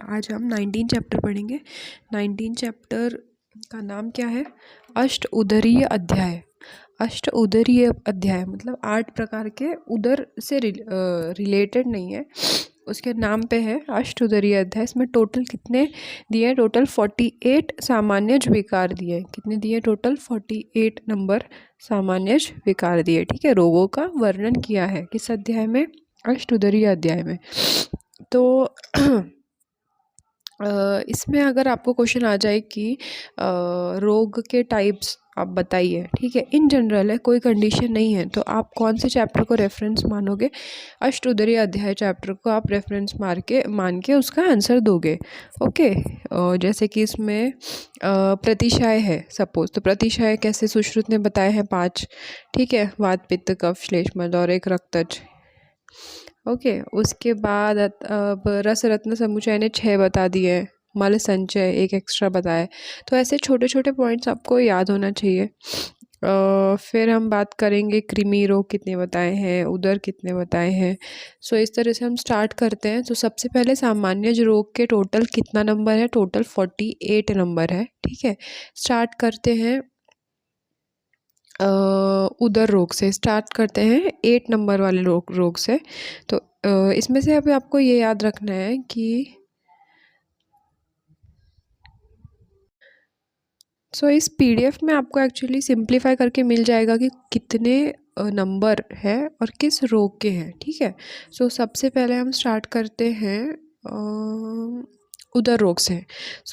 आज हम 19 चैप्टर पढ़ेंगे। 19 चैप्टर का नाम क्या है? अष्ट उदरीय अध्याय। अष्ट उदरीय अध्याय मतलब 8 प्रकार के उदर से रिलेटेड नहीं है, उसके नाम पे है अष्ट उदरीय अध्याय। इसमें टोटल कितने दिए? टोटल 48 सामान्यज विकार दिए। कितने दिए? टोटल 48 नंबर सामान्यज विकार दिए। ठीक है, रोगों का वर्णन किया है किस अध्याय में? अष्ट उदरीय अध्याय में। तो इसमें अगर आपको क्वेश्चन आ जाए कि रोग के टाइप्स आप बताइए, ठीक है, इन जनरल है, कोई कंडीशन नहीं है, तो आप कौन से चैप्टर को रेफरेंस मानोगे? अष्ट उदरीय अध्याय चैप्टर को आप रेफरेंस मान के उसका आंसर दोगे। ओके, जैसे कि इसमें प्रतिशय है सपोज, तो प्रतिशय कैसे सुश्रुत ने बताए हैं 5, ठीक है, वात पित्त कफ श्लेष मल और एक रक्तज। ओके, उसके बाद अब रस रत्न समुच्चय ने 6 बता दिए, मल संचय एक एक्स्ट्रा बताए। तो ऐसे छोटे छोटे पॉइंट्स आपको याद होना चाहिए। फिर हम बात करेंगे कृमि रोग कितने बताए हैं, उदर कितने बताए हैं। सो इस तरह से हम स्टार्ट करते हैं। तो सबसे पहले सामान्य रोग के टोटल कितना नंबर है? टोटल 48 नंबर है। ठीक है, स्टार्ट करते हैं उदर रोग से। स्टार्ट करते हैं 8 नंबर वाले रोग से। तो इसमें से अभी आपको ये याद रखना है कि इस पीडीएफ में आपको एक्चुअली सिंप्लीफाई करके मिल जाएगा कि कितने नंबर है और किस रोग के हैं। ठीक है, सबसे पहले हम स्टार्ट करते हैं उदर रोग से।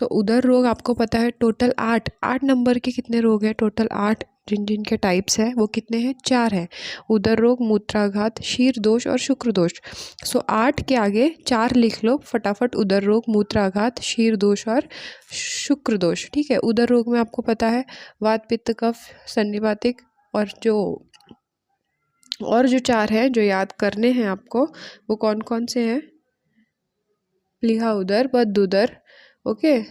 उदर रोग आपको पता है टोटल 8 नंबर के कितने रोग हैं? टोटल 8 जिनके टाइप्स हैं वो कितने हैं? 4 हैं। उदर रोग, मूत्राघात, शीर दोष और शुक्र दोष। 8 के आगे 4 लिख लो फटाफट। उदर रोग, मूत्राघात, शीर दोष और शुक्र दोष। ठीक है, उदर रोग में आपको पता है वात पित्त कफ सन्निपातिक और जो 4 हैं जो याद करने हैं आपको, वो कौन कौन से हैं? प्लीहा उदर, बद्ध उदर, ओके,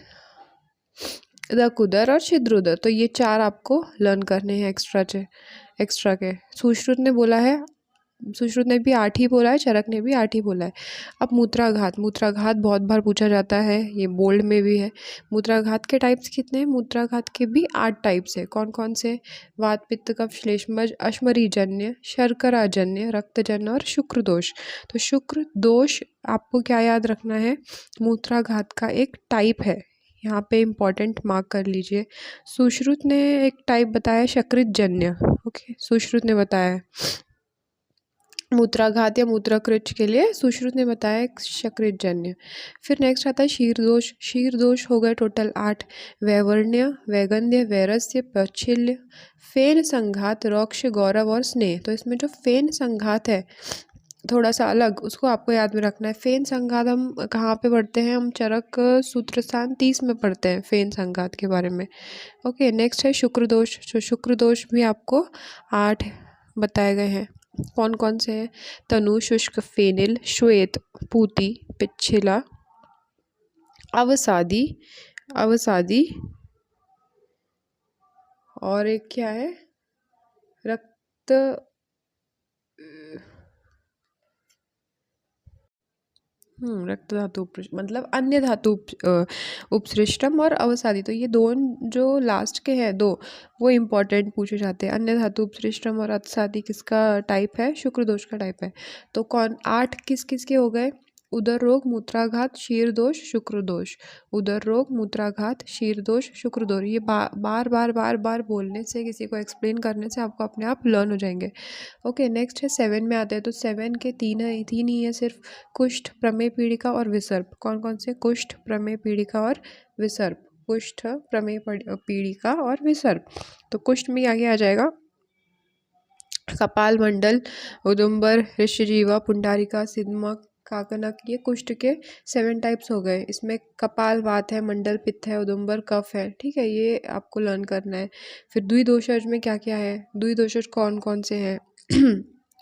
दक उदर और छिद्र उदर। तो ये 4 आपको लर्न करने हैं एक्स्ट्रा के। सुश्रुत ने बोला है, सुश्रुत ने भी 8 ही बोला है, चरक ने भी 8 ही बोला है। अब मूत्राघात बहुत बार पूछा जाता है, ये बोल्ड में भी है। मूत्राघात के टाइप्स कितने हैं? मूत्राघात के भी 8 टाइप्स है। कौन कौन से? वात पित्त कफ श्लेष्मज, अश्मरीजन्य, शर्कराजन्य, रक्तजन्य और शुक्र दोष। तो शुक्र दोष आपको क्या याद रखना है? मूत्राघात का एक टाइप है, यहाँ पे इम्पॉर्टेंट मार्क कर लीजिए। सुश्रुत ने एक टाइप बताया शकृतजन्य। ओके, सुश्रुत ने बताया मूत्राघात या मूत्रकृच के लिए सुश्रुत ने बताया शकृतजन्य। फिर नेक्स्ट आता है शीरदोष। शीरदोष हो गए टोटल 8। वैवर्ण्य, वैगंध्य, वैरस्य, प्रच्छिल्य, फेन संघात, रोक्ष, गौरव और स्नेह। तो इसमें जो फेन संघात है थोड़ा सा अलग, उसको आपको याद में रखना है। फेन संघात हम कहाँ पे पढ़ते हैं? हम चरक सूत्रस्थान 30 में पढ़ते हैं फेन संघात के बारे में। ओके, नेक्स्ट है शुक्र दोष। जो शुक्र दोष भी आपको 8 बताए गए हैं। कौन कौन से हैं? तनु, शुष्क, फेनिल, श्वेत, पूती, पिच्छिला, अवसादी और एक क्या है? रक्त रक्त धातु मतलब अन्य धातु उपसृष्टम और अवसादी। तो ये दोनों जो लास्ट के हैं 2, वो इम्पॉर्टेंट पूछे जाते हैं। अन्य धातु उपसृष्टम और अवसादी किसका टाइप है? शुक्र दोष का टाइप है। तो कौन 8 किस किस के हो गए? उदर रोग, मूत्राघात, शीर दोष, शुक्र दोष। उदर रोग, मूत्राघात, शीर दोष, शुक्र दोष। ये बार बार बोलने से, किसी को एक्सप्लेन करने से आपको अपने आप लर्न हो जाएंगे। ओके, नेक्स्ट है 7 में आते हैं। तो 7 के 3 ही है सिर्फ, कुष्ठ, प्रमेय पीड़िका और विसर्प। कौन कौन से? कुष्ठ, प्रमेय पीड़िका और विसर्प। कुष्ठ, प्रमेय पीड़िका और विसर्प। तो कुष्ठ में आगे आ जाएगा कपाल मंडल, उदुम्बर, ऋषिजीवा, पुंडारिका, सिद्मक, काकनक। ये कुष्ठ के 7 टाइप्स हो गए। इसमें कपाल वात है, मंडल पित्त है, उदुम्बर कफ है। ठीक है, ये आपको लर्न करना है। फिर द्विदोषज में क्या क्या है? द्विदोषज कौन कौन से हैं?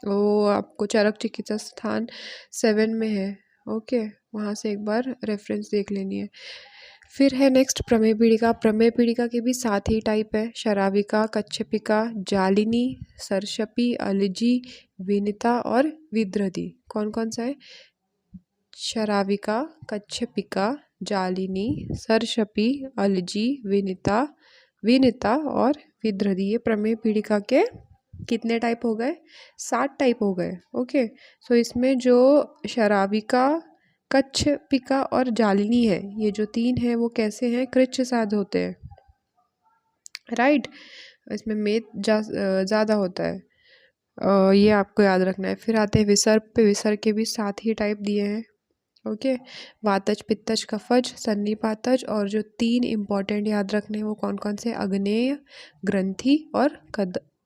वो आपको चरक चिकित्सा स्थान 7 में है। ओके, वहाँ से एक बार रेफरेंस देख लेनी है। फिर है नेक्स्ट प्रमेय पीड़िका। प्रमेय पीड़िका के भी 7 ही टाइप है, शराविका, कच्छपिका, जालिनी, सरशपी, अलजी, विनिता और विद्रदी। कौन कौन सा है? शराविका, कच्छपिका, जालिनी, सरशपी, अलजी, विनिता, विनिता और विद्रदी। ये प्रमेय पीड़िका के कितने टाइप हो गए? 7 टाइप हो गए। ओके, सो इसमें जो शराबिका, कच्छपिका और जालिनी है, ये जो 3 है वो कैसे हैं? कृच्छ साध होते हैं, राइट। इसमें मेद ज़्यादा होता है, ये आपको याद रखना है। फिर आते हैं विसर्प पे। विसर्ग के भी 7 ही टाइप दिए हैं। ओके, वातज, पित्तज, कफज, सन्निपातज, और जो 3 इम्पॉर्टेंट याद रखने हैं वो कौन कौन से? अग्नेय, ग्रंथि और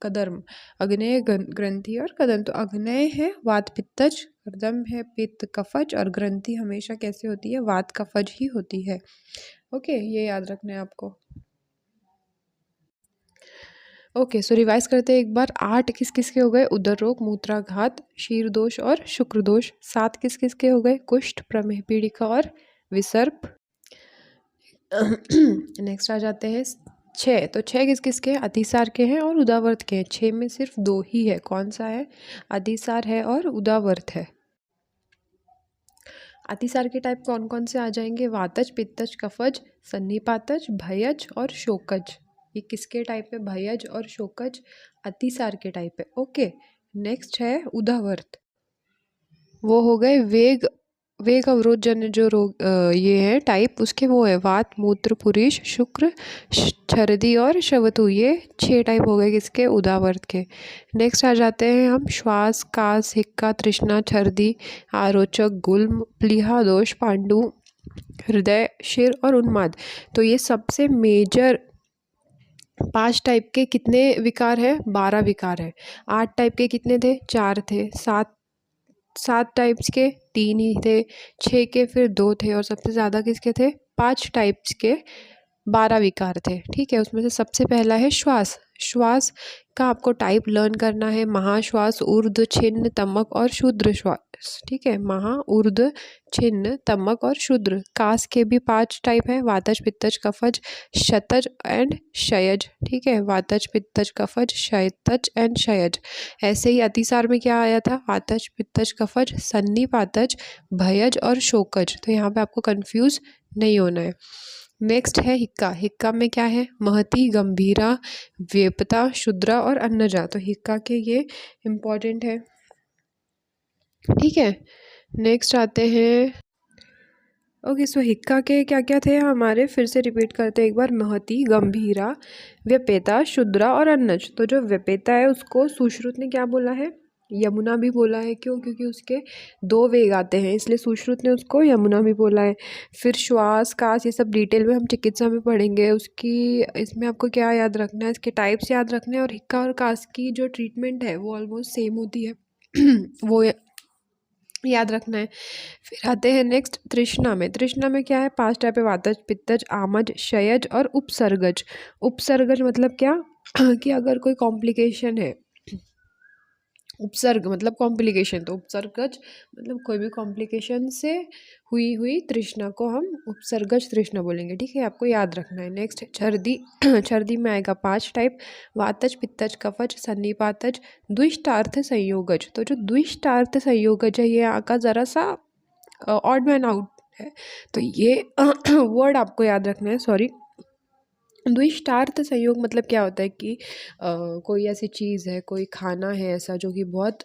कदर्म। अग्नेय, ग्रंथि और कदम। तो अग्नेय है वात पित्तज, कदम है पित्त कफज, और ग्रंथि हमेशा कैसे होती है? वात कफज ही होती है। ओके, ये याद रखना है आपको। ओके, सो रिवाइज करते हैं एक बार। 8 किस किस के हो गए? उदर रोग, मूत्राघात, शीर दोष और शुक्र दोष। 7 किस किस के हो गए? कुष्ठ, प्रमेह पीड़िका और विसर्प। नेक्स्ट आ जाते हैं 6। तो 6 किस किस के? अतिसार के हैं और उदावर्त के हैं। 6 में सिर्फ 2 ही है। कौन सा है? अतिसार है और उदावर्त है। अतिसार के टाइप कौन कौन से आ जाएंगे? वातज, पित्तज, कफज, सन्निपातज, भयज और शोकज। ये किसके टाइप है? भयज और शोकज अतिसार के टाइप है। ओके, नेक्स्ट है उदावर्त। वो हो गए वेग, वेग अवरोध जन्य जो रोग, ये है टाइप उसके, वो है वात, मूत्र, पुरीश, शुक्र, छर्दी और शवतु। ये 6 टाइप हो गए किसके? उदावर्त के। नेक्स्ट आ जाते हैं हम श्वास, कास, हिक्का, तृष्णा, छर्दी, आरोचक, गुल्म, प्लीहा दोष, पांडु, हृदय, शिर और उन्माद। तो ये सबसे मेजर 5 टाइप के कितने विकार है? 12 विकार है। 8 टाइप के कितने थे? 4 थे। 7 टाइप्स के 3 ही थे। 6 के फिर 2 थे, और सबसे ज़्यादा किसके थे? 5 टाइप्स के 12 विकार थे। ठीक है, उसमें से सबसे पहला है श्वास। श्वास का आपको टाइप लर्न करना है। महाश्वास, ऊर्ध्व, छिन्न, तमक और शूद्र श्वास। ठीक है, महा, ऊर्ध्व, छिन्न, तमक और शूद्र। कास के भी 5 टाइप है। वातज, पित्तज, कफज, शतज एंड शयज। ठीक है, वातज, पित्तज, कफज, शतज एंड शयज। ऐसे ही अतिसार में क्या आया था? वातज, पित्तज, कफज, सन्निपातज, भयज और शोकज। तो यहाँ पे आपको कंफ्यूज नहीं होना है। नेक्स्ट है हिक्का। हिक्का में क्या है? महती, गंभीरा, वेपता, शुद्रा और अन्नजा। तो हिक्का के ये इम्पॉर्टेंट है। ठीक है, नेक्स्ट आते हैं। ओके, सो हिक्का के क्या क्या थे हमारे? फिर से रिपीट करते हैं एक बार। महती, गंभीरा, व्यपेता, शुद्रा और अन्नज। तो जो व्यपेता है उसको सुश्रुत ने क्या बोला है? यमुना भी बोला है। क्यों? क्योंकि उसके 2 वेग आते हैं, इसलिए सुश्रुत ने उसको यमुना भी बोला है। फिर श्वास, कास, ये सब डिटेल में हम चिकित्सा में पढ़ेंगे। उसकी इसमें आपको क्या याद रखना है? इसके टाइप्स याद रखने हैं, और हिक्का और कास की जो ट्रीटमेंट है वो ऑलमोस्ट सेम होती है। वो याद रखना है। फिर आते हैं नेक्स्ट तृष्णा में। तृष्णा में क्या है? 5 टाइप है। वातज, पित्तज, आमज, शयज और उपसर्गज। उपसर्गज मतलब क्या? कि अगर कोई कॉम्प्लिकेशन है, उपसर्ग मतलब कॉम्प्लिकेशन, तो उपसर्गज मतलब कोई भी कॉम्प्लिकेशन से हुई हुई तृष्णा को हम उपसर्गज तृष्णा बोलेंगे। ठीक है, आपको याद रखना है। नेक्स्ट छर्दी। छर्दी में आएगा 5 टाइप। वातज, पित्तज, कफज, सन्निपातज, द्विष्टार्थ संयोगज। तो जो द्विष्टार्थ संयोगज है, ये आका ज़रा सा ऑड मैन आउट है, तो ये वर्ड आपको याद रखना है। सॉरी, द्विष्टार्थ संयोग मतलब क्या होता है कि कोई ऐसी चीज़ है, कोई खाना है ऐसा जो कि बहुत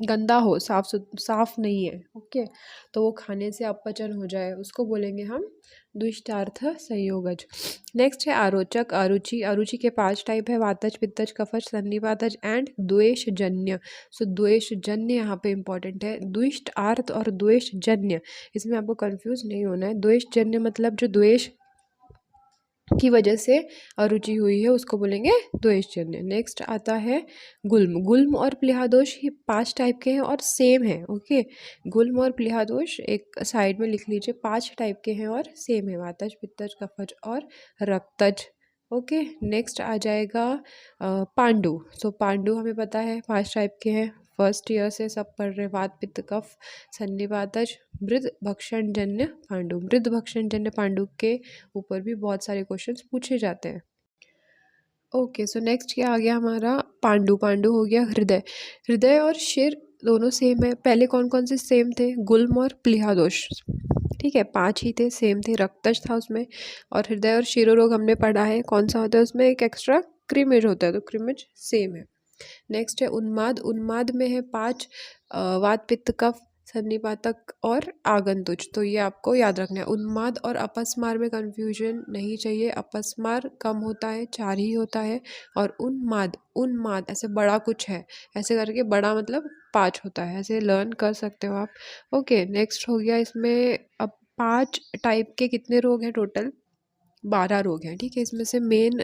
गंदा हो, साफ नहीं है। ओके, तो वो खाने से अपचन हो जाए, उसको बोलेंगे हम द्विष्टार्थ संयोगज। नेक्स्ट है आरोचक, अरुचि। अरुचि के 5 टाइप है। वातज, पित्तज, कफज, सन्निपातज एंड द्वेषजन्य। सो द्वेषजन्य यहाँ पे इंपॉर्टेंट है। द्विष्ट आर्थ और द्वेषजन्य, इसमें आपको कंफ्यूज नहीं होना है। द्वेषजन्य मतलब जो द्वेष की वजह से अरुचि हुई है उसको बोलेंगे द्वेषजन्य। नेक्स्ट आता है गुल्म। गुल्म और प्लीहादोष ही 5 टाइप के हैं और सेम है। ओके, गुल्म और प्लीहादोष एक साइड में लिख लीजिए, 5 टाइप के हैं और सेम है। वातज, पित्तज, कफज और रक्तज। ओके, नेक्स्ट आ जाएगा पांडु। सो पांडु हमें पता है 5 टाइप के हैं। फर्स्ट ईयर से सब पढ़ रहे। वात, पित्त, कफ, सन्निपातज, मृद भक्षण जन्य पांडु। मृद भक्षण जन्य पांडु के ऊपर भी बहुत सारे क्वेश्चंस पूछे जाते हैं। ओके, सो नेक्स्ट क्या आ गया हमारा? पांडु। पांडु हो गया हृदय। हृदय और शिर दोनों सेम है। पहले कौन कौन से सेम थे? गुल्म और प्लीहादोष। ठीक है, 5 ही थे, सेम थे, रक्तज था उसमें। और हृदय और शिरोरोग हमने पढ़ा है, कौन सा होता है उसमें, एक एक्स्ट्रा क्रिमेज होता है, तो क्रिमेज सेम है। नेक्स्ट है उन्माद। उन्माद में है 5 वात पित्त कफ सन्निपातक और आगंतुज, तो ये आपको याद रखना है। उन्माद और अपस्मार में कंफ्यूजन नहीं चाहिए, अपस्मार कम होता है, 4 ही होता है, और उन्माद, उन्माद ऐसे बड़ा कुछ है, ऐसे करके बड़ा मतलब 5 होता है, ऐसे लर्न कर सकते हो आप। ओके, नेक्स्ट हो गया इसमें। अब 5 टाइप के कितने रोग हैं टोटल, 12 रोग हैं, ठीक है। इसमें से मेन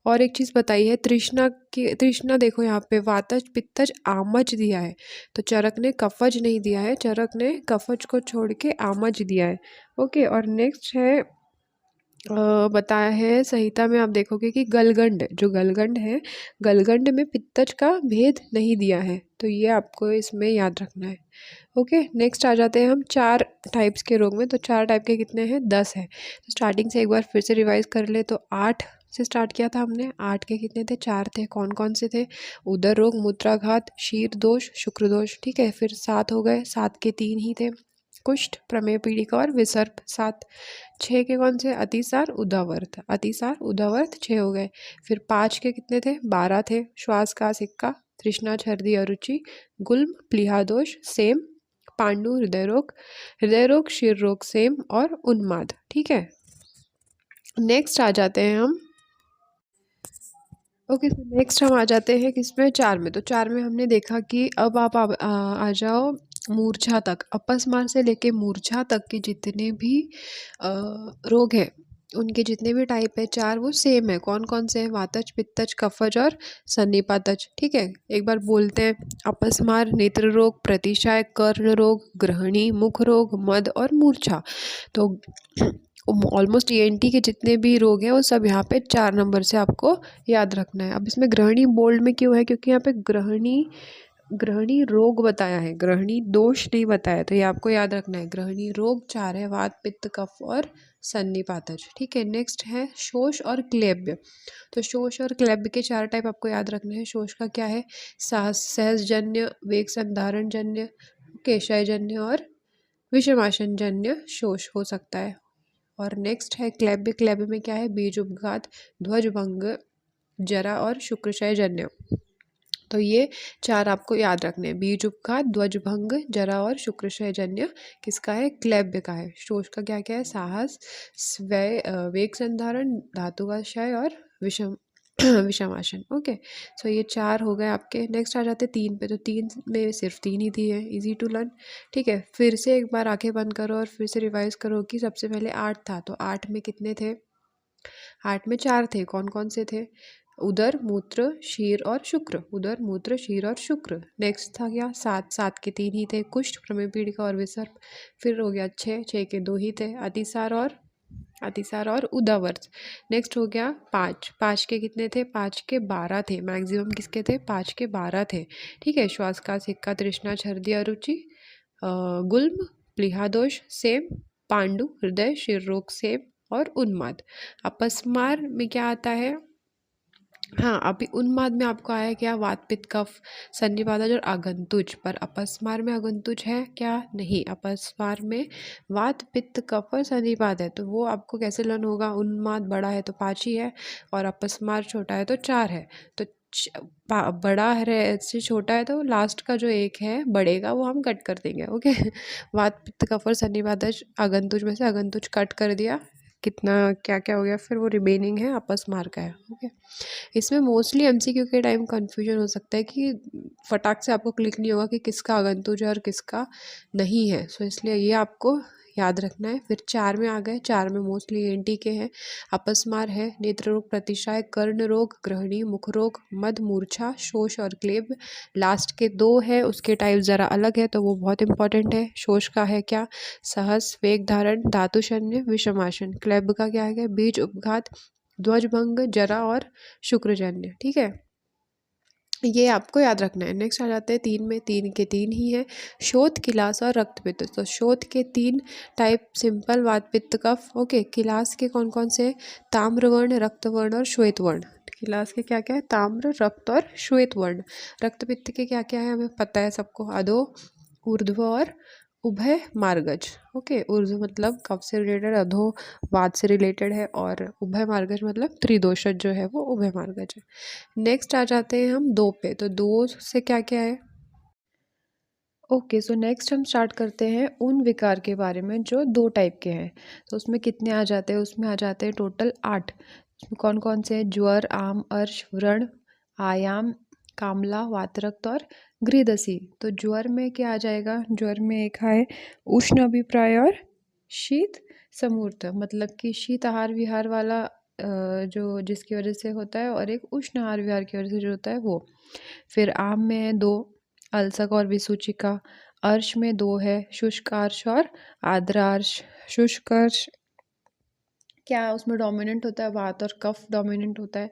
और एक चीज़ बताई है, तृष्णा की, तृष्णा देखो यहाँ पे वातज पित्तज आमज दिया है, तो चरक ने कफज नहीं दिया है, चरक ने कफज को छोड़ के आमज दिया है। ओके, और नेक्स्ट है बताया है संहिता में, आप देखोगे कि गलगंड, जो गलगंड है, गलगंड में पित्तज का भेद नहीं दिया है, तो ये आपको इसमें याद रखना है। ओके, नेक्स्ट आ जाते हैं हम 4 टाइप्स के रोग में। तो 4 टाइप के कितने हैं, 10 है। तो स्टार्टिंग से एक बार फिर से रिवाइज कर ले, तो 8 से स्टार्ट किया था हमने। 8 के कितने थे, 4 थे। कौन कौन से थे, उदर रोग, मूत्राघात, शीर दोष, शुक्र दोष, ठीक है। फिर 7 हो गए, 7 के 3 ही थे, कुष्ठ, प्रमेय पीड़िका और विसर्प 7। 6 के कौन से, अतिसार उदावर्त, अतिसार उदावर्त 6 हो गए। फिर 5 के कितने थे, 12 थे, श्वास का सिक्का, तृष्णा छर्दी अरुचि, गुल्म, प्लीहा दोष सेम, पांडु हृदय रोग शीर रोग सेम, और उन्माद, ठीक है। नेक्स्ट आ जाते हैं हम, ओके, तो नेक्स्ट हम आ जाते हैं किसमें, 4 में। तो 4 में हमने देखा कि अब आप आ जाओ मूर्छा तक। अपस्मार से लेके मूर्छा तक के जितने भी रोग हैं, उनके जितने भी टाइप है 4, वो सेम है। कौन कौन से हैं, वातज पित्तज कफज और सन्निपातज, ठीक है। एक बार बोलते हैं, अपस्मार, नेत्र रोग, प्रतिशाय, कर्ण रोग, ग्रहणी, मुख रोग, मद और मूर्छा। तो ऑलमोस्ट ईएनटी के जितने भी रोग हैं वो सब यहाँ पे 4 नंबर से आपको याद रखना है। अब इसमें ग्रहणी बोल्ड में क्यों है, क्योंकि यहाँ पे ग्रहणी रोग बताया है, ग्रहणी दोष नहीं बताया, तो ये आपको याद रखना है। ग्रहणी रोग 4 है, वात पित्त कफ और सन्निपातज, ठीक है। नेक्स्ट है शोष और क्लैब्य। तो शोष और क्लैब्य के 4 टाइप आपको याद रखने हैं। शोष का क्या है, सहजजन्य, वेग संधारण जन्य, केशयजन्य और विषमाशन जन्य शोष हो सकता है। और नेक्स्ट है क्लैब्य। क्लैब्य में क्या है, बीज उपघात, ध्वजभंग, जरा और शुक्रक्षय जन्य। तो ये 4 आपको याद रखने हैं, बीज उपघात, ध्वजभंग, जरा और शुक्रक्षय जन्य किसका है, क्लैब्य का है। शोष का क्या क्या है, साहस, वेग संधारण, धातु का क्षय और विषमाशन। ओके, सो ये 4 हो गए आपके। नेक्स्ट आ जाते 3 पे। तो 3 में सिर्फ 3 ही दिए हैं, इजी टू लर्न, ठीक है। फिर से एक बार आंखें बंद करो और फिर से रिवाइज करो कि सबसे पहले 8 था, तो 8 में कितने थे, 8 में 4 थे। कौन कौन से थे, उदर, मूत्र, शीर और शुक्र, उदर, मूत्र, शीर और शुक्र। नेक्स्ट था क्या, 7, 7 के 3 ही थे, कुष्ठ, प्रमेय पीड़िका और विसर्प। फिर हो गया 6, 6 के 2 ही थे, अतिसार और उदावर्त। नेक्स्ट हो गया 5, 5 के कितने थे, 5 के 12 थे, मैक्सिमम किसके थे, 5 के 12 थे, ठीक है। श्वास का सिक्का, तृष्णा छर्दी अरुचि, गुल्म, प्लीहा दोष सेम, पांडु, हृदय शिर रोग सेम, और उन्माद। अपस्मार में क्या आता है, हाँ, अभी उन्माद में आपको आया क्या, वात पित्त कफ सन्निपातज और आगंतुज, पर अपस्मार में आगंतुज है क्या, नहीं। अपस्मार में वात पित्त कफ और सन्निपात है, तो वो आपको कैसे लर्न होगा, उन्माद बड़ा है तो 5 ही है, और अपस्मार छोटा है तो 4 है। तो बड़ा है से छोटा है तो लास्ट का जो एक है बढ़ेगा वो हम कट कर देंगे। ओके वात पित्त कफ और सन्निपातज, आगंतुज में से आगंतुज कट कर दिया, कितना क्या क्या हो गया, फिर वो रिमेनिंग है अपस्मार का है। ओके, इसमें मोस्टली एमसीक्यू के टाइम कंफ्यूजन हो सकता है कि फटाक से आपको क्लिक नहीं होगा कि किसका आगंतुज है और किसका नहीं है, सो इसलिए ये आपको याद रखना है। फिर 4 में आ गए, 4 में मोस्टली एनटी के हैं, अपस्मार है, नेत्र रोग, प्रतिशाय, कर्ण रोग, ग्रहणी, मुख रोग, मद, मूर्छा, शोष और क्लेब। लास्ट के 2 है, उसके टाइप ज़रा अलग है तो वो बहुत इंपॉर्टेंट है। शोष का है क्या, सहस, वेग धारण, धातुशन्य, विषमाशन। क्लेब का क्या है, बीज उपघात, ध्वजभंग, जरा और शुक्रजन्य, ठीक है। ये आपको याद रखना है। नेक्स्ट आ जाते हैं 3 में, 3 के 3 ही है, शोथ, किलास और रक्तपित्त। तो शोथ के 3 टाइप, सिंपल, वात पित्त कफ। ओके, किलास के कौन कौन से, ताम्रवर्ण, रक्तवर्ण और श्वेतवर्ण। किलास के क्या क्या है, ताम्र, रक्त और श्वेत वर्ण। रक्तपित्त के क्या क्या है हमें पता है सबको, अधो, ऊर्ध्व और उभय मार्गज। ओके, ऊर्ध्व मतलब कफ से रिलेटेड, अधो वात से रिलेटेड है, और उभय मार्गज मतलब त्रिदोषज जो है वो उभय मार्गज है। नेक्स्ट आ जाते हैं हम दो पे। तो दो से क्या क्या है? ओके, सो नेक्स्ट हम स्टार्ट करते हैं उन विकार के बारे में जो दो टाइप के हैं। तो उसमें कितने आ जाते हैं? उसमें आ जाते हैं टोटल 8। उसमें कौन कौन से हैं? ज्वर, आम, अर्श, व्रण, आयाम, कामला, वातरक्त और गृहदसी। तो ज्वर में क्या आ जाएगा? ज्वर में एक है उष्ण अभिप्राय और शीत समूर्त, मतलब कि शीत आहार विहार वाला जो जिसकी वजह से होता है, और एक उष्ण आहार विहार की वजह से जो होता है वो। फिर आम में है दो, अलसक और विसूचिका। अर्श में दो है, शुष्क अर्श और आर्द्रार्श। शुष्क अर्श क्या उसमें डोमिनेंट होता है? वात और कफ डोमिनेंट होता है।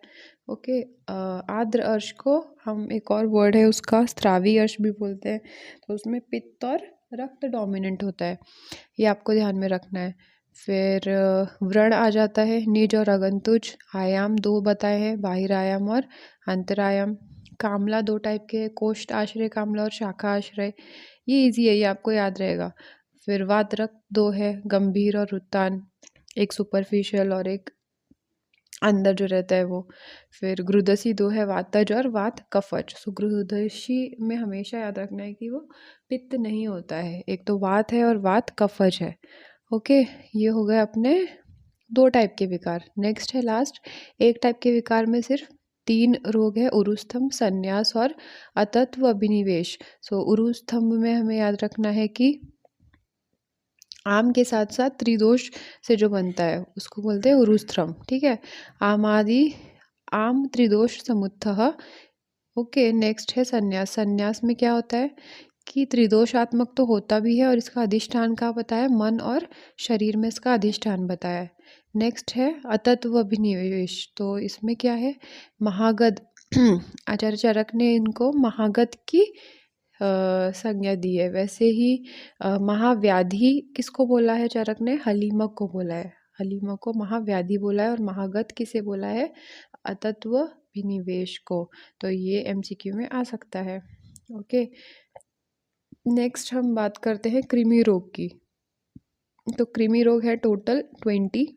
ओके, आर्द्र अर्श को हम एक और वर्ड है उसका स्त्रावी अर्श भी बोलते हैं। तो उसमें पित्त और रक्त डोमिनेंट होता है, ये आपको ध्यान में रखना है। फिर व्रण आ जाता है, निज और अगंतुज। आयाम दो बताए हैं, बाहिर आयाम और अंतरायाम। कामला दो टाइप के, कोष्ठ आश्रय कामला और शाखा आश्रय। ये इजी है, ये आपको याद रहेगा। फिर वातरक्त दो है, गंभीर और रुतान, एक सुपरफिशियल और एक अंदर जो रहता है वो। फिर ग्रुदसी दो है, वातज और वात कफज। सो ग्रुदसी में हमेशा याद रखना है कि वो पित्त नहीं होता है, एक तो वात है और वात कफज है। ओके, ये हो गए अपने दो टाइप के विकार। नेक्स्ट है लास्ट, एक टाइप के विकार में सिर्फ 3 रोग है, उरुस्तंभ, संन्यास और अतत्व अभिनिवेश। सो उरुस्तंभ में हमें याद रखना है कि आम के साथ साथ त्रिदोष से जो बनता है उसको बोलते हैं उरुस्त्रम। ठीक है, आमादि आम त्रिदोष समुत्थः। ओके, नेक्स्ट है संन्यास। संन्यास में क्या होता है कि त्रिदोषात्मक तो होता भी है, और इसका अधिष्ठान कहाँ बताया? मन और शरीर में इसका अधिष्ठान बताया है। नेक्स्ट है अतत्व अभिनिवेश। तो इसमें क्या है? महागद आचार्य चरक ने इनको महागद की संज्ञा दी है। वैसे ही महाव्याधि किसको बोला है चरक ने? हलीमक को बोला है। हलीमक को महाव्याधि बोला है, और महागत किसे बोला है? अतत्व विनिवेश को। तो ये एमसीक्यू में आ सकता है। ओके, नेक्स्ट हम बात करते हैं कृमि रोग की। तो कृमि रोग है टोटल 20।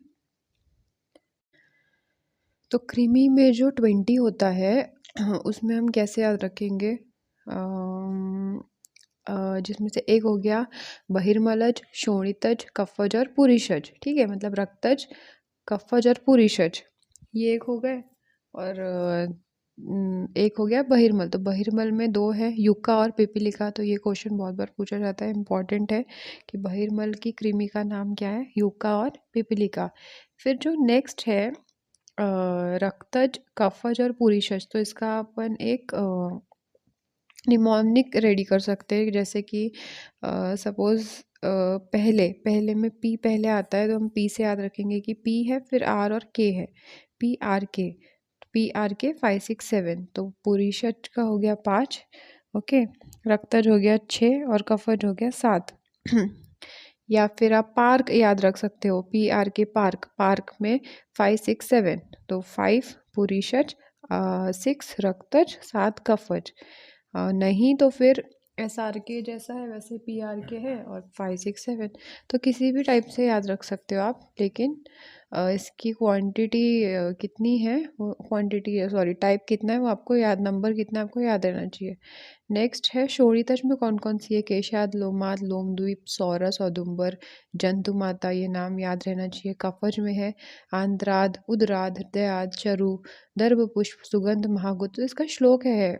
तो कृमि में जो 20 होता है उसमें हम कैसे याद रखेंगे? जिसमें से एक हो गया बहिर्मलज, शोणितज, कफज और पुरीषज। ठीक है, मतलब रक्तज, कफज और पुरीषज, ये एक हो गए। और एक हो गया बहिर्मल। तो बहिर्मल में दो है, युक्का और पिपीलिका। तो ये क्वेश्चन बहुत बार पूछा जाता है, इंपॉर्टेंट है कि बहिर्मल की कृमि का नाम क्या है? युक्का और पिपीलिका। फिर जो नेक्स्ट है रक्तज, कफज और पुरीषज। तो इसका अपन एक निमोनिक रेडी कर सकते हैं, जैसे कि सपोज पहले पहले में पी पहले आता है, तो हम पी से याद रखेंगे कि पी है, फिर आर और के है, पी आर के। पी आर के 5 6 7। तो पुरीषज का हो गया 5। ओके, रक्तज हो गया 6 और कफज हो गया 7। या फिर आप पार्क याद रख सकते हो, पी आर के पार्क। पार्क में 5 6 7। तो 5 पुरीषज, 6 रक्तज, 7 कफज। नहीं तो फिर एस आर के जैसा है वैसे पी आर के है, और 5 6 7। तो किसी भी टाइप से याद रख सकते हो आप, लेकिन इसकी क्वांटिटी कितनी है, वो क्वांटिटी सॉरी टाइप कितना है वो आपको याद, नंबर कितना आपको याद रहना चाहिए। नेक्स्ट है शोणितज में कौन कौन सी है? केशाद, लोमाद, लोमद्वीप, सौरस, औदुंबर, जंतुमाता, ये नाम याद रहना चाहिए। कफज में है आंद्राद, उदराद, हृदयाद, चरु, दर्भपुष्प, सुगंध, महागुत। तो इसका श्लोक है,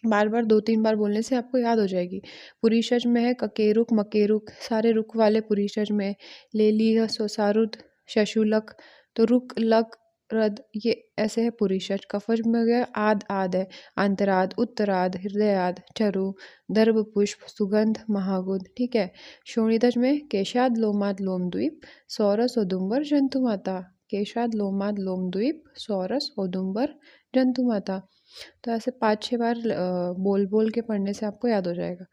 बार बार 2 3 बार बोलने से आपको याद हो जाएगी। पुरीषज में है ककेरुक, मकेरुक, सारे रुक वाले पुरीषज में। लेलीह, सोसारुद, शशुलक। तो रुक, लक, रद, ये ऐसे है पुरीषज। कफज में हो गया आद, आद है, अंतराद, उत्तराद, हृदयाद, चरु, दर्भ पुष्प, सुगंध, महागुद। ठीक है, शोणितज में केशाद, लोमाद, लोमद्वीप, सौरस, औदुंबर, जंतुमाता। केशाद, लोमाद, लोमद्वीप, सौरस, औदुंबर, जंतुमाता। तो ऐसे 5 6 बार बोल बोल के पढ़ने से आपको याद हो जाएगा।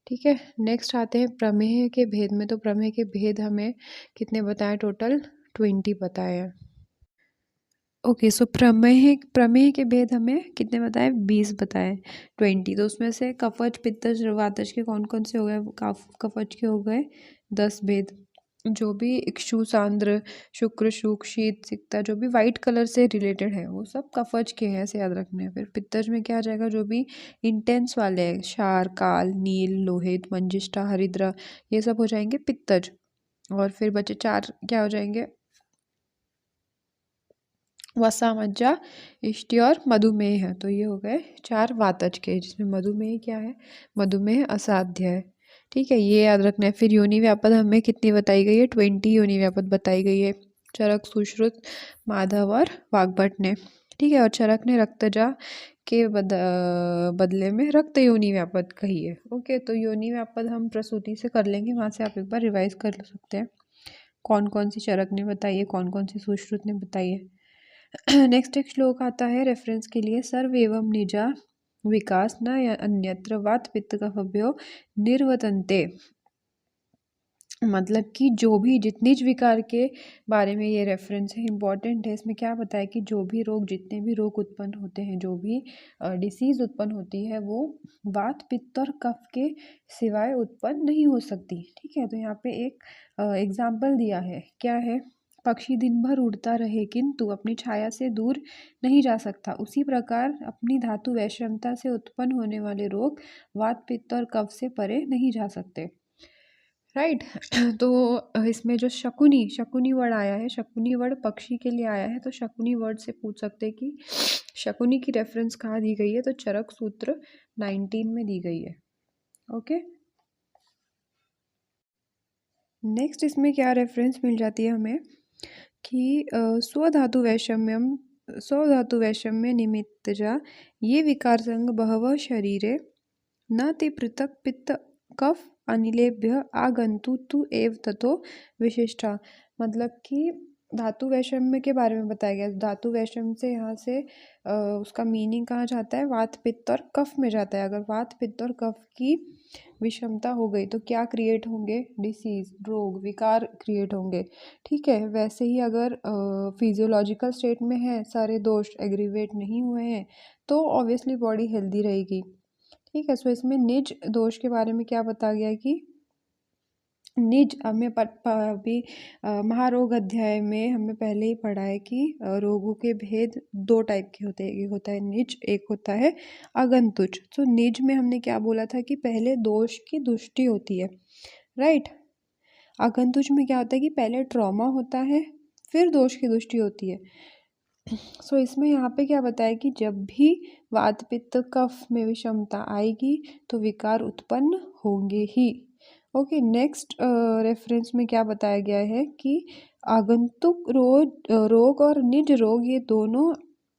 ठीक है, नेक्स्ट आते हैं प्रमेय के भेद में। तो प्रमेय के भेद हमें कितने बताए? टोटल 20 बताए हैं। ओके, सो प्रमेय प्रमेय के भेद हमें कितने बताए, 20 बताए, 20। तो उसमें से कफज पित्तज वातज के कौन कौन से हो गए, कफज के हो गए 10 भेद। जो भी इक्षु सांद्र शुक्र शुक शीत सिक्ता जो भी वाइट कलर से रिलेटेड है वो सब कफज के हैं, ऐसे याद रखने हैं। फिर पित्तज में क्या आ जाएगा, जो भी इंटेंस वाले हैं, क्षार काल नील लोहित मंजिष्ठा हरिद्रा, ये सब हो जाएंगे पित्तज। और फिर बचे 4 क्या हो जाएंगे, वसा मज्जा इष्टि और मधुमेह है। तो ये हो गए 4 वातज के, जिसमें मधुमेह क्या है, मधुमेह असाध्य है। ठीक है, ये याद रखना है। फिर योनि व्यापद हमें कितनी बताई गई है, 20 योनि व्यापद बताई गई है, चरक सुश्रुत माधव और वाग्भट ने। ठीक है, और चरक ने रक्तजा के बदले में रक्त योनि व्यापद कही है। ओके, तो योनि व्यापद हम प्रसूति से कर लेंगे, वहाँ से आप एक बार रिवाइज कर सकते हैं कौन कौन सी चरक ने बताई है, कौन कौन सी सुश्रुत ने बताई है। नेक्स्ट एक श्लोक आता है रेफरेंस के लिए, सर्व एवं निजा विकास न अन्यत्र वात पित्त कफभ्यो निर्वतन्ते। मतलब कि जो भी जितने विकार के बारे में ये रेफरेंस है, इंपॉर्टेंट है। इसमें क्या बताया कि जो भी रोग, जितने भी रोग उत्पन्न होते हैं, जो भी डिसीज उत्पन्न होती है, वो वात पित्त और कफ के सिवाय उत्पन्न नहीं हो सकती। ठीक है, तो यहाँ पे एक एग्जाम्पल दिया है, क्या है, पक्षी दिन भर उड़ता रहे किंतु अपनी छाया से दूर नहीं जा सकता, उसी प्रकार अपनी धातु वैषम्यता से उत्पन्न होने वाले रोग वात पित्त और कफ से परे नहीं जा सकते। राइट। तो इसमें जो शकुनी शकुनी वर्ड आया है, शकुनी वर्ड पक्षी के लिए आया है, तो शकुनी वर्ड से पूछ सकते हैं कि शकुनी की रेफरेंस कहाँ दी गई है, तो चरक सूत्र 19 में दी गई है। ओके, नेक्स्ट इसमें क्या रेफरेंस मिल जाती है हमें कि स्वधातु वैषम्यम स्वधातु वैषम्य निमित्तजा ये विकार संग बहव शरीरे न ते पृथक पित्त कफ अनिलेभ्य आगंतु तु एव ततो विशिष्टा। मतलब कि धातु वैषम्य के बारे में बताया गया। धातु वैषम्य से यहाँ से उसका मीनिंग कहाँ जाता है, वात पित्त और कफ में जाता है। अगर वात पित्त और कफ की विषमता हो गई तो क्या क्रिएट होंगे, डिसीज, रोग, विकार क्रिएट होंगे। ठीक है, वैसे ही अगर फिजियोलॉजिकल स्टेट में है, सारे दोष एग्रीवेट नहीं हुए हैं, तो ऑब्वियसली बॉडी हेल्दी रहेगी। ठीक है, सो इसमें निज दोष के बारे में क्या बताया गया कि निज हमें अभी महारोग अध्याय में हमें पहले ही पढ़ा है कि रोगों के भेद 2 टाइप के होते हैं, एक होता है निज, एक होता है आगंतुज। तो निज में हमने क्या बोला था कि पहले दोष की दृष्टि होती है, राइट। आगंतुज में क्या होता है कि पहले ट्रॉमा होता है, फिर दोष की दृष्टि होती है। सो इसमें यहाँ पे क्या बताया कि जब भी वात पित्त कफ में विषमता आएगी तो विकार उत्पन्न होंगे ही। ओके, नेक्स्ट रेफरेंस में क्या बताया गया है कि आगंतुक रोग और निज रोग ये दोनों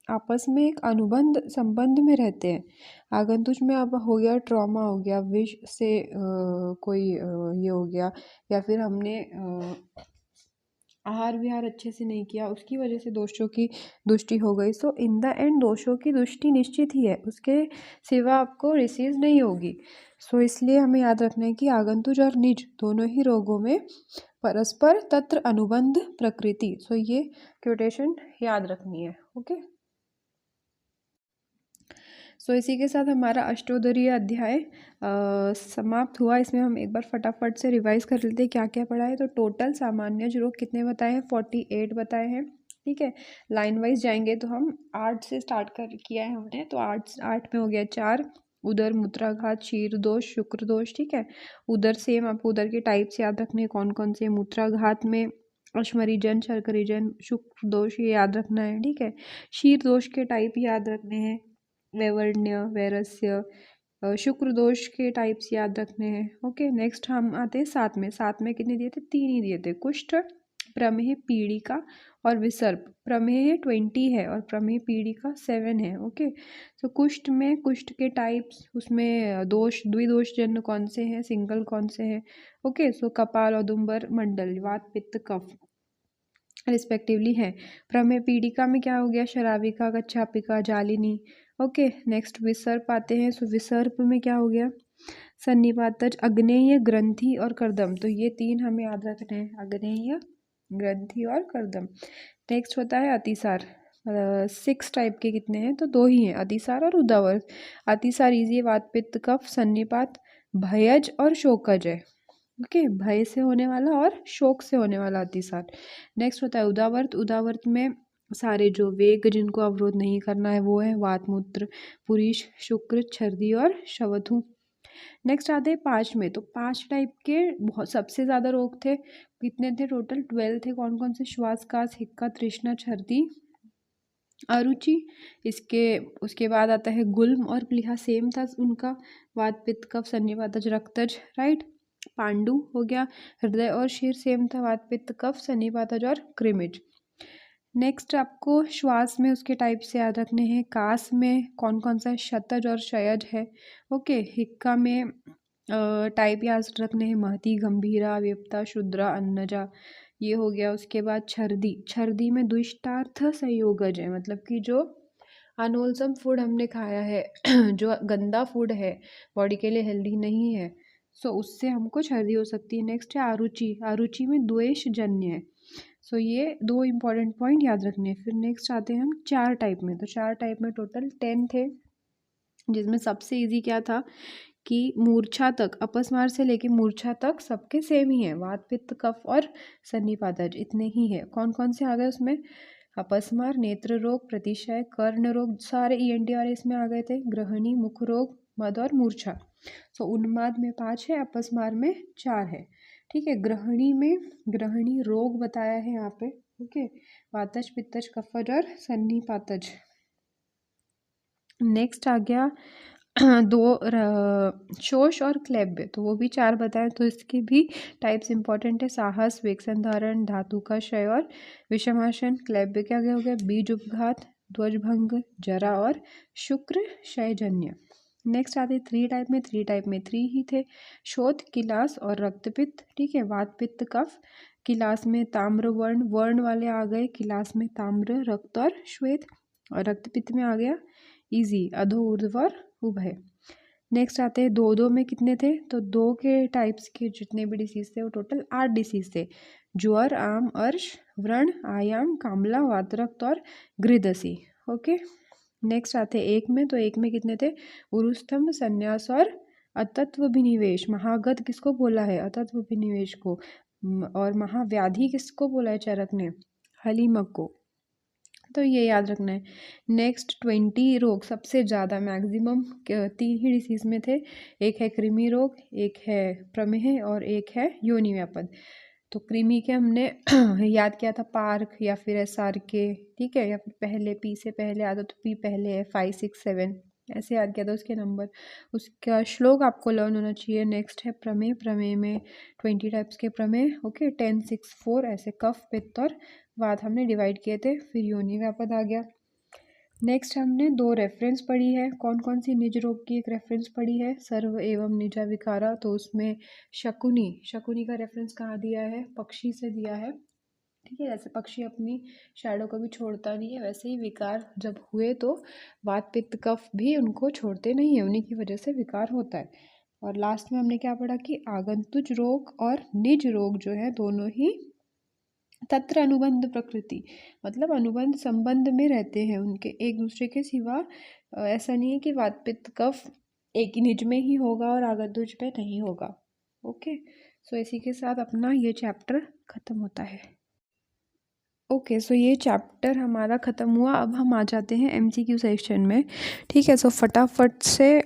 आपस में एक अनुबंध संबंध में रहते हैं। आगंतुक में अब हो गया ट्रॉमा, हो गया विष से कोई ये हो गया, या फिर हमने आहार विहार अच्छे से नहीं किया, उसकी वजह से दोषों की दृष्टि हो गई। सो इन द एंड दोषों की दृष्टि निश्चित ही है, उसके सिवा आपको रिसीव नहीं होगी। सो इसलिए हमें याद रखना है कि आगंतुज और निज दोनों ही रोगों में परस्पर तत्र अनुबंध प्रकृति। सो ये क्योटेशन याद रखनी है। ओके, सो इसी के साथ हमारा अष्टोत्तरीय अध्याय समाप्त हुआ। इसमें हम एक बार फटाफट से रिवाइज कर लेते हैं क्या क्या पढ़ा है। तो टोटल सामान्य रोग कितने बताए हैं, 48 बताए हैं। ठीक है, लाइन वाइज जाएंगे तो हम 8 से स्टार्ट कर किया है हमने। तो 8 में हो गया 4 उदर मूत्राघात शीर दोष शुक्र दोष। ठीक है, उदर सेम आपको उदर के टाइप्स याद रखने हैं कौन कौन से, मूत्राघात में अश्मरीजन शर्करीजन शुक्र दोष ये याद रखना है। ठीक है, शीर दोष के टाइप याद रखने हैं, वैवर्ण्य वैरस्य शुक्र दोष के टाइप्स याद रखने हैं। ओके, नेक्स्ट हम आते हैं 7 में कितने दिए थे, 3 ही दिए थे, कुष्ठ प्रमेह पीड़िका और विसर्प। प्रमेह 20 है और प्रमेह पीड़िका 7 है। ओके, तो कुष्ठ में कुष्ठ के टाइप्स, उसमें दोष द्विदोष जन्य कौन से हैं, सिंगल कौन से हैं। ओके, सो कपाल औदुंबर मंडल वात पित्त कफ रिस्पेक्टिवली है। प्रमेय पीड़िका में क्या हो गया, शराविका कच्छापिका जालिनी। ओके, नेक्स्ट विसर्प आते हैं। सो विसर्प में क्या हो गया, सन्निपातज अग्नेय ग्रंथि और कर्दम। तो ये 3 हमें याद रखने हैं, अग्नेय ग्रंथि और कर्दम। नेक्स्ट होता है अतिसार, 6 टाइप के कितने हैं, तो 2 ही हैं, अतिसार और उदावर्त। अतिसार इजी है, वात पित्त कफ सन्निपात, भयज और शोकज है। ओके, भय से होने वाला और शोक से होने वाला अतिसार। नेक्स्ट होता है उदावर्त। उदावर्त में सारे जो वेग जिनको अवरोध नहीं करना है वो है वात मूत्र पुरीश शुक्र छर्दी और शवथु। नेक्स्ट आते हैं 5 में, तो 5 टाइप के बहुत सबसे ज़्यादा रोग थे, कितने थे टोटल, 12 थे। कौन कौन से, श्वासकास हिक्का तृष्णा छर्दी अरुचि। इसके उसके बाद आता है गुल्म और प्लीहा, सेम था उनका, वात पित्त कफ सन्निपातज रक्तज, राइट। पांडु हो गया, हृदय और शीर सेम था, वात पित्त कफ सन्निपातज और कृमिज। नेक्स्ट आपको श्वास में उसके टाइप से याद रखने हैं। कास में कौन कौन सा, शतज और शयज है। ओके, हिक्का में टाइप याद रखने हैं, महती गंभीरा विपता शुद्रा अन्नजा, ये हो गया। उसके बाद छर्दी, छर्दी में द्विष्टार्थ संयोगज है, मतलब कि जो अनहोलसम फूड हमने खाया है जो गंदा फूड है, बॉडी के लिए हेल्दी नहीं है, सो उससे हमको छर्दी हो सकती है। नेक्स्ट है आरुचि, आरुचि में द्वेष जन्य है। सो ये 2 इंपॉर्टेंट पॉइंट याद रखने हैं। फिर नेक्स्ट आते हैं हम 4 टाइप में, तो 4 टाइप में टोटल 10 थे, जिसमें सबसे इजी क्या था कि मूर्छा तक, अपस्मार से लेके मूर्छा तक सबके सेम ही है, वात पित्त कफ और सन्निपातज, इतने ही है। कौन कौन से आ गए उसमें, अपस्मार, नेत्र रोग, प्रतिशय, कर्ण रोग, सारे ईएनटी वाले इसमें आ गए थे, ग्रहणी, मुख रोग, मद और मूर्छा। सो उन्माद में 5 है, अपस्मार में 4 है, ठीक है। ग्रहणी में, ग्रहणी रोग बताया है यहाँ पे, ओके, वातज पित्तज कफज और सन्निपातज। नेक्स्ट आ गया 2 शोष और क्लैब्य, तो वो भी 4 बताएं, तो इसके भी टाइप्स इंपॉर्टेंट है, साहस, वेग संधारण, धातु का क्षय और विषमाशन। क्लैब्य क्या हो गया, बीज उपघात, ध्वजभंग, जरा और शुक्र क्षयजन्य। नेक्स्ट आते 3 टाइप में, 3 टाइप में 3 ही थे, शोथ, किलास और रक्तपित्त, ठीक है। वात पित्त कफ, किलास में ताम्र वर्ण, वर्ण वाले आ गए, किलास में ताम्र, रक्त और श्वेत, और रक्तपित्त में आ गया इजी, अधो ऊर्ध्व और उभय। नेक्स्ट आते हैं 2 में कितने थे, तो 2 के टाइप्स के जितने भी डिसीज थे वो टोटल 8 डिसीज थे, ज्वर, आम, अर्श, व्रण, आयाम, कामला, वातरक्त और गृहदसी। ओके, नेक्स्ट आते हैं 1 में, तो 1 में कितने थे, उरुस्तंभ, संन्यास और अतत्व विनिवेश। महागत किसको बोला है, अतत्व विनिवेश को, और महाव्याधि किसको बोला है, चरक ने, हलीमक को, तो ये याद रखना है। नेक्स्ट 20 रोग, सबसे ज़्यादा मैक्सिमम 3 ही डिसीज़ में थे, एक है कृमि रोग, एक है प्रमेह और एक है योनि व्यापद। तो कृमि के हमने याद किया था पार्क या फिर एसआर के, ठीक है, या फिर पहले पी से पहले आता तो पी पहले है, 5 6 7 ऐसे याद किया था उसके नंबर, उसका श्लोक आपको लर्न होना चाहिए। नेक्स्ट है प्रमेय, प्रमेय में 20 टाइप्स के प्रमेय, ओके, 10 6 4 ऐसे कफ पित्त और वात हमने डिवाइड किए थे। फिर योनि व्यापद आ गया। नेक्स्ट हमने 2 रेफरेंस पढ़ी है, कौन कौन सी, निज रोग की एक रेफरेंस पढ़ी है, सर्व एवं निजा विकारा, तो उसमें शकुनी, शकुनी का रेफरेंस कहाँ दिया है, पक्षी से दिया है, ठीक है। जैसे पक्षी अपनी शैडो को भी छोड़ता नहीं है, वैसे ही विकार जब हुए तो वात पित्त कफ भी उनको छोड़ते नहीं है, उन्हीं की वजह से विकार होता है। और लास्ट में हमने क्या पढ़ा कि आगंतुज रोग और निज रोग जो है दोनों ही तत्र अनुबंध प्रकृति, मतलब अनुबंध संबंध में रहते हैं उनके, एक दूसरे के सिवा ऐसा नहीं है कि वात पित्त कफ एक ही निज में ही होगा और आगंतुज पे नहीं होगा। ओके, सो इसी के साथ अपना ये चैप्टर ख़त्म होता है। ओके, सो ये चैप्टर हमारा ख़त्म हुआ। अब हम आ जाते हैं MCQ सेक्शन में, ठीक है। सो फटाफट से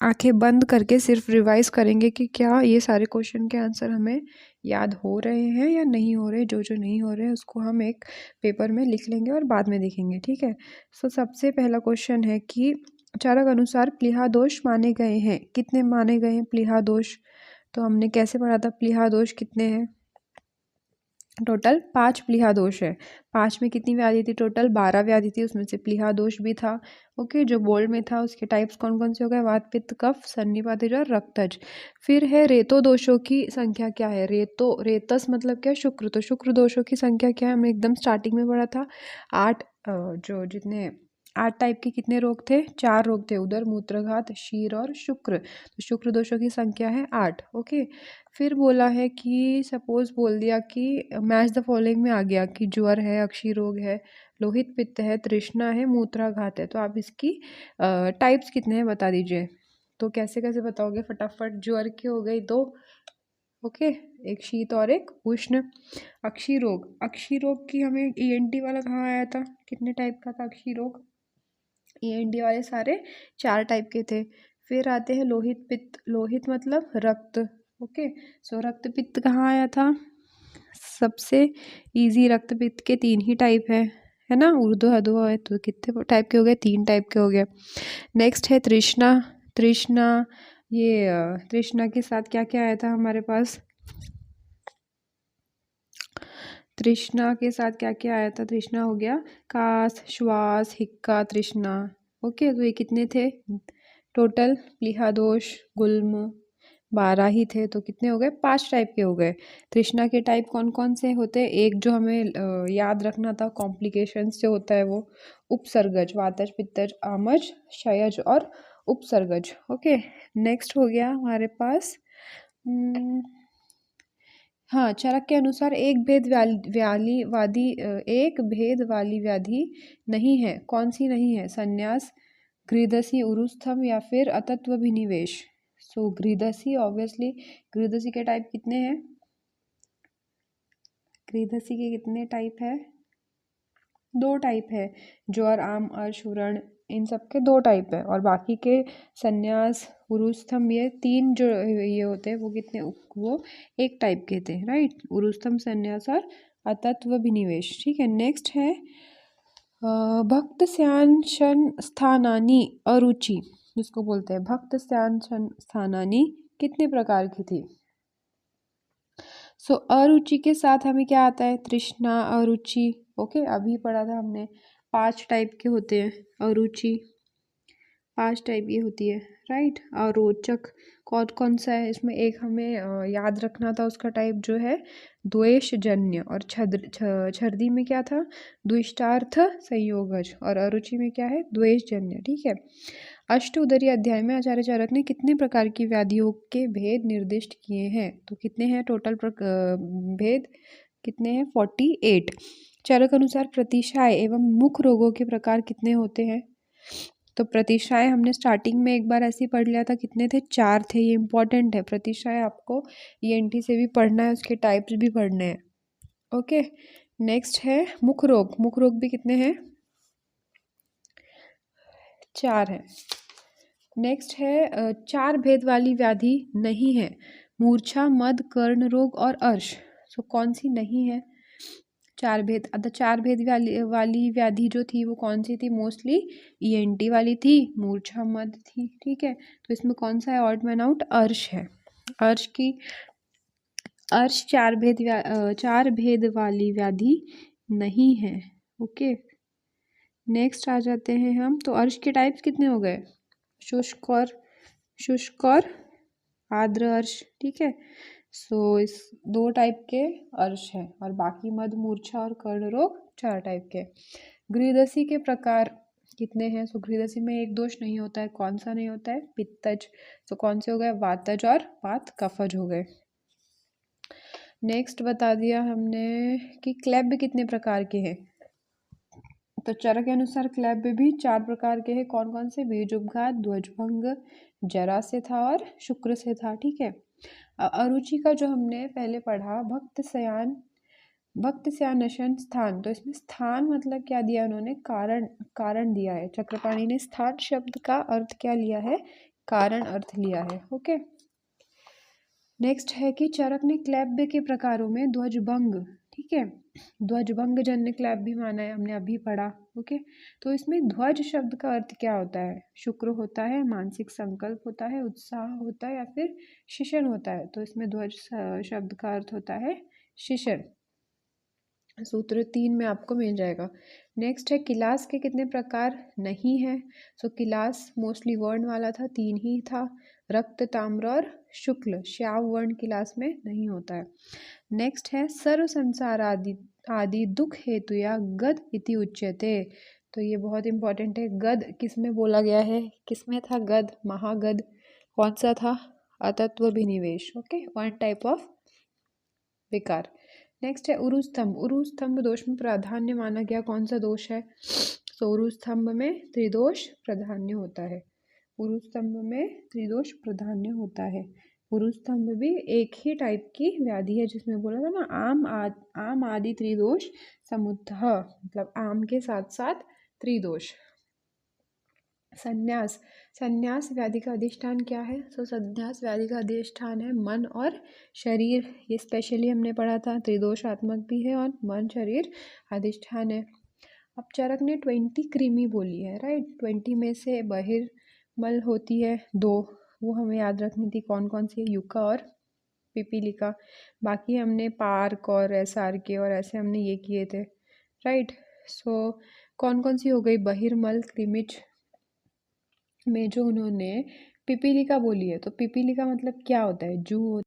आंखें बंद करके सिर्फ रिवाइज करेंगे कि क्या ये सारे क्वेश्चन के आंसर हमें याद हो रहे हैं या नहीं हो रहे। जो जो नहीं हो रहे हैं उसको हम एक पेपर में लिख लेंगे और बाद में देखेंगे, ठीक है। सो सबसे पहला क्वेश्चन है कि चरक अनुसार प्लीहा दोष माने गए हैं, कितने माने गए हैं प्लीहा दोष, तो हमने कैसे पढ़ा था, प्लीहा दोष कितने हैं, टोटल 5 प्लीहा दोष है। 5 में कितनी व्याधि थी, टोटल 12 व्याधि थी, उसमें से प्लीहा दोष भी था। ओके, जो बोल्ड में था उसके टाइप्स कौन कौन से हो गए, वात पित्त कफ सन्निपातज और रक्तज। फिर है रेतो दोषों की संख्या क्या है, रेतो, रेतस मतलब क्या, शुक्र, तो शुक्र दोषों की संख्या क्या है, हमने एकदम स्टार्टिंग में पढ़ा था 8, जो जितने 8 टाइप के कितने रोग थे? 4 रोग थे, उदर, मूत्रघात, शीर और शुक्र। तो शुक्र दोषों की संख्या है 8। ओके, फिर बोला है कि सपोज बोल दिया कि मैच द फॉलोइंग में आ गया कि ज्वर है, अक्षी रोग है, लोहित पित्त है, तृष्णा है, मूत्राघात है। तो आप इसकी टाइप्स कितने हैं बता दीजिए। तो कैसे कैसे बताओगे फटाफट? ज्वर के हो गई 2, ओके, एक शीत और एक उष्ण। अक्षी रोग, अक्षी रोग की हमें ईएनटी वाला कहाँ आया था? कितने टाइप का था अक्षी रोग? ईएनटी वाले सारे 4 टाइप के थे। फिर आते हैं लोहित पित्त, लोहित मतलब रक्त। ओके, सो रक्त पित्त कहाँ आया था? सबसे इजी, रक्त पित्त के 3 ही टाइप है ना? उर्ध्व अधो है तो कितने टाइप के हो गए? 3 टाइप के हो गए। नेक्स्ट है तृष्णा, तृष्णा, ये तृष्णा के साथ क्या क्या आया था हमारे पास? तृष्णा के साथ क्या क्या आया था? तृष्णा हो गया कास, श्वास, हिक्का, तृष्णा। ओके, तो ये कितने थे टोटल? प्लीहा दोष, गुल्म, 12 ही थे। तो कितने हो गए? 5 टाइप के हो गए। तृष्णा के टाइप कौन कौन से होते हैं? एक जो हमें याद रखना था, कॉम्प्लिकेशंस से होता है वो, उपसर्गज, वातज, पित्तज, आमज, क्षयज और उपसर्गज। ओके, नेक्स्ट हो गया हमारे पास हाँ, चरक के अनुसार एक भेद एक भेद वाली व्याधि नहीं है। कौन सी नहीं है? संन्यास, गृहदसी, उरुस्थम या फिर अतत्वभिनिवेश। सो गृहदसी, ऑब्वियसली गृहदसी के टाइप कितने हैं? गृहदसी के कितने टाइप है? 2 टाइप है, ज्वर, आम, अर्श, व्रण, इन सब के 2 टाइप है। और बाकी के संन्यास, उरुस्थम, ये 3 जो ये होते हैं वो कितने? वो 1 टाइप के थे, राइट? उरुस्थम, संन्यास और अतत्वभिनिवेश। ठीक है, नेक्स्ट है भक्त स्यान स्थानानी अरुचि, जिसको बोलते हैं भक्त स्यान स्थानानी, कितने प्रकार की थी? सो अरुचि के साथ हमें क्या आता है? तृष्णा, अरुचि। ओके, अभी पढ़ा था हमने 5 टाइप के होते हैं अरुचि, 5 टाइप की होती है, राइट? और रोचक कौन कौन सा है इसमें? एक हमें याद रखना था, उसका टाइप जो है द्वेषजन्य। और छर्दी में क्या था? द्विष्टार्थ संयोगज। और अरुचि में क्या है? द्वेषजन्य। ठीक है, अष्ट उदरी अध्याय में आचार्य चरक ने कितने प्रकार की व्याधियों के भेद निर्दिष्ट किए हैं? तो कितने हैं टोटल भेद? कितने हैं? 48। चरक अनुसार प्रतिशाय एवं मुख रोगों के प्रकार कितने होते हैं? तो प्रतिशाय हमने स्टार्टिंग में एक बार ऐसे ही पढ़ लिया था, कितने थे? 4 थे। ये इंपॉर्टेंट है, प्रतिशाय आपको ईएनटी से भी पढ़ना है, उसके टाइप्स भी पढ़ने हैं। ओके, नेक्स्ट है मुख रोग, मुख रोग भी कितने हैं? 4 है। नेक्स्ट है 4 भेद वाली व्याधि नहीं है, मूर्छा, मद, कर्ण रोग और अर्श। सो कौन सी नहीं है? 4 भेद, 4 भेद वाली व्याधि जो थी वो कौन सी थी? मोस्टली ईएनटी वाली थी, मूर्छा, मद थी। ठीक है, तो इसमें कौन सा है ऑड मैन आउट? अर्श है। अर्श की, अर्श 4 भेद वाली व्याधि नहीं है। ओके, नेक्स्ट आ जाते हैं हम। तो अर्श के टाइप्स कितने हो गए? शुष्क और आर्द्र अर्श। ठीक है, सो इस 2 टाइप के अर्श हैं, और बाकी मद, मूर्छा और कर्ण रोग 4 टाइप के। गृहदसी के प्रकार कितने हैं? सो गृहदसी में एक दोष नहीं होता है, कौन सा नहीं होता है? पित्तज। तो कौन से हो गए? वातज और वात कफज हो गए। नेक्स्ट बता दिया हमने कि क्लेब कितने प्रकार के हैं। तो चरक के अनुसार क्लेब भी 4 प्रकार के हैं। कौन कौन से? बीजोपघात, ध्वजभंग, जरा से था और शुक्र से था। ठीक है, अरुचि का जो हमने पहले पढ़ा, भक्त स्यानशन स्थान। तो इसमें स्थान मतलब क्या दिया उन्होंने? कारण, कारण दिया है। चक्रपाणी ने स्थान शब्द का अर्थ क्या लिया है? कारण अर्थ लिया है। ओके, नेक्स्ट है कि चरक ने क्लैब्य के प्रकारों में ध्वजभंग, ठीक है, ध्वजभंग जन्य क्लैब भी माना है, हमने अभी पढ़ा। ओके, तो इसमें ध्वज शब्द का अर्थ क्या होता है? शुक्र होता है, मानसिक संकल्प होता है, उत्साह होता है, या फिर शिशन होता है। तो इसमें ध्वज शब्द का अर्थ होता है शिशन। सूत्र 3 में आपको मिल जाएगा। नेक्स्ट है किलास के कितने प्रकार नहीं है? सो किलास मोस्टली वर्ण वाला था, 3 ही था, रक्त, ताम्र और शुक्ल। श्याव वर्ण किलास में नहीं होता है। नेक्स्ट है सर्व संसार आदि दुख हेतु या गद इति उच्यते। तो ये बहुत इंपॉर्टेंट है। गद किस में बोला गया है, किस में था गद, महागद कौन सा था, अतत्व विनिवेश। ओके, वन टाइप ऑफ विकार। नेक्स्ट है उरुस्तंभ। उरुस्तंभ दोष में प्राधान्य माना गया कौन सा दोष है, तो उरुस्तंभ में त्रिदोष प्राधान्य होता है। उरुस्तंभ में त्रिदोष प्राधान्य होता है। उरुस्तंभ भी एक ही टाइप की व्याधि है, जिसमें बोला था ना आम आदि त्रिदोष समुत्थः, मतलब आम के साथ साथ त्रिदोष। संन्यास। संन्यास व्याधि का अधिष्ठान क्या है, तो संन्यास व्याधि का अधिष्ठान है मन और शरीर। ये स्पेशली हमने पढ़ा था, त्रिदोषात्मक भी है और मन शरीर अधिष्ठान है। अब चरक ने 20 कृमि बोली है, राइट। 20 में से बहिर्मल होती है 2, वो हमें याद रखनी थी, कौन कौन सी है, यूका और पिपीलिका। बाकी हमने पार्क और एसआर के और ऐसे हमने ये किए थे, राइट। सो कौन कौन सी हो गई, बहिर्मल कृमिज में जो उन्होंने पिपीलिका बोली है, तो पिपीलिका मतलब क्या होता है, जू